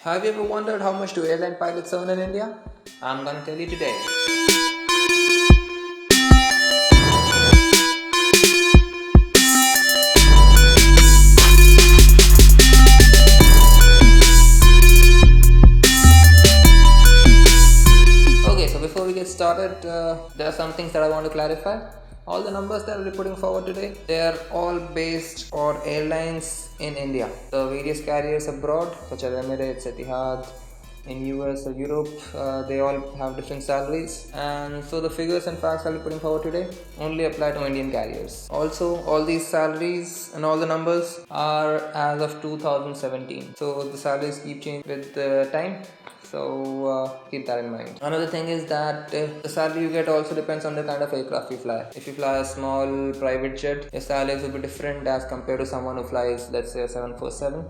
Have you ever wondered how much do airline pilots earn in India? I'm gonna tell you today. Okay, so before we get started, there are some things that I want to clarify. All the numbers that I'll be putting forward today, they are all based on airlines in India. The various carriers abroad, such as Emirates, Etihad, in US or Europe, they all have different salaries, and so the figures and facts I'll be putting forward today only apply to Indian carriers. Also, all these salaries and all the numbers are as of 2017, so the salaries keep changing with the time. So keep that in mind. Another thing is that the salary you get also depends on the kind of aircraft you fly. If you fly a small private jet, your salaries will be different as compared to someone who flies, let's say, a 747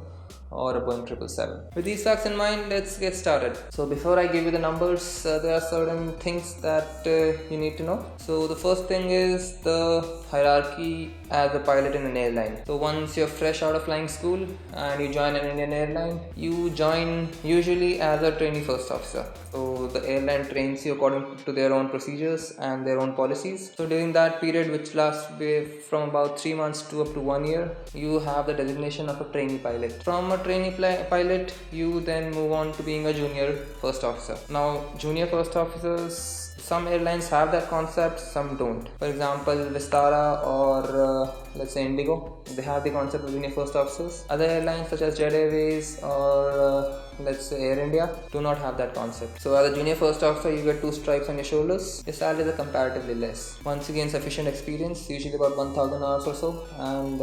or a Boeing 777. With these facts in mind, let's get started. So before I give you the numbers, there are certain things that you need to know. So the first thing is the hierarchy as a pilot in an airline. So once you're fresh out of flying school and you join an Indian airline, you join usually as a trainee first officer. So the airline trains you according to their own procedures and their own policies. So during that period, which lasts from about 3 months to up to 1 year, you have the designation of a trainee pilot. From a trainee pilot, you then move on to being a junior first officer. Now, junior first officers, some airlines have that concept, some don't. For example, Vistara or let's say Indigo, they have the concept of junior first officers. Other airlines such as Jet Airways or let's say Air India do not have that concept. So as a junior first officer, you get 2 stripes on your shoulders. Your salaries are comparatively less. Once you gain sufficient experience, usually about 1000 hours or so, and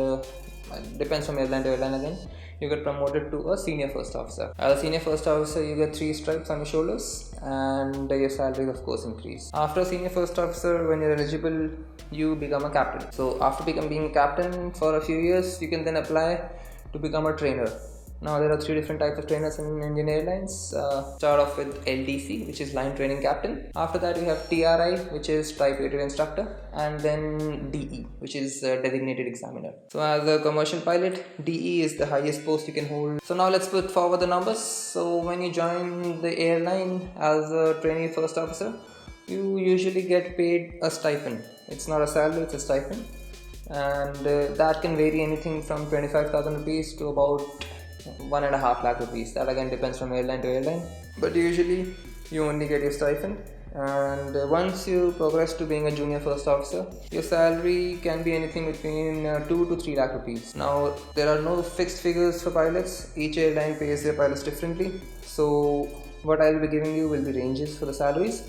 depends from airline to airline again, you get promoted to a senior first officer. As a senior first officer, you get 3 stripes on your shoulders, and your salaries of course increase. After a senior first officer, when you're eligible, you become a captain. So after being a captain for a few years, you can then apply to become a trainer. Now there are 3 different types of trainers in Indian Airlines. Start off with LTC, which is line training captain. After that we have TRI, which is type rated instructor, and then DE, which is designated examiner. So as a commercial pilot, DE is the highest post you can hold. So now let's put forward the numbers. So when you join the airline as a trainee first officer, you usually get paid a stipend. It's not a salary, it's a stipend, and that can vary anything from 25,000 rupees to about 1.5 lakh rupees. That again depends from airline to airline, but usually you only get your stipend. And once you progress to being a junior first officer, your salary can be anything between 2 to 3 lakh rupees. Now there are no fixed figures for pilots. Each airline pays their pilots differently, so what I will be giving you will be ranges for the salaries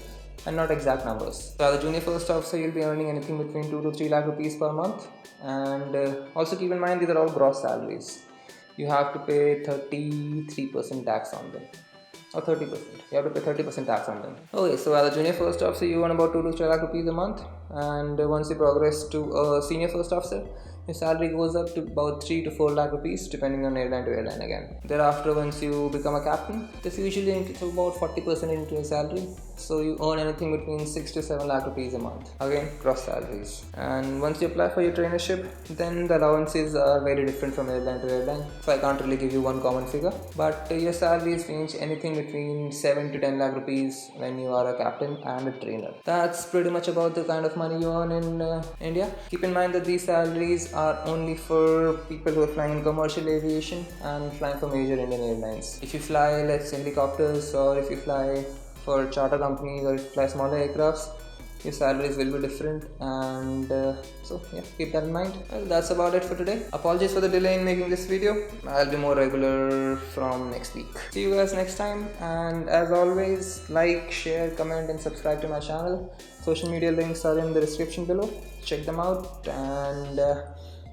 and not exact numbers. So as a junior first officer, you'll be earning anything between 2 to 3 lakh rupees per month, and also keep in mind these are all gross salaries. You have to pay 33% tax on them, or 30%. You have to pay 30% tax on them. Okay, so as a junior first officer, you earn about 2 to 3 lakh rupees a month, and once you progress to a senior first officer, your salary goes up to about 3 to 4 lakh rupees depending on airline to airline again. Thereafter, once you become a captain, this usually increases about 40% into your salary, so you earn anything between 6 to 7 lakh rupees a month. Again, gross salaries. And once you apply for your traineeship, then the allowances are very different from airline to airline, so I can't really give you one common figure, but your salaries range anything between 7 to 10 lakh rupees when you are a captain and a trainer. That's pretty much about the kind of money you earn in India. Keep in mind that these salaries are only for people who are flying in commercial aviation and flying for major Indian airlines. If you fly, let's say, helicopters, or if you fly for charter companies, or if you fly smaller aircrafts, your salaries will be different, and so yeah, keep that in mind. Well, that's about it for today. Apologies for the delay in making this video. I'll be more regular from next week. See you guys next time, and as always, like, share, comment and subscribe to my channel. Social media links are in the description below. Check them out, and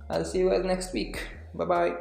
I'll see you guys next week. Bye bye.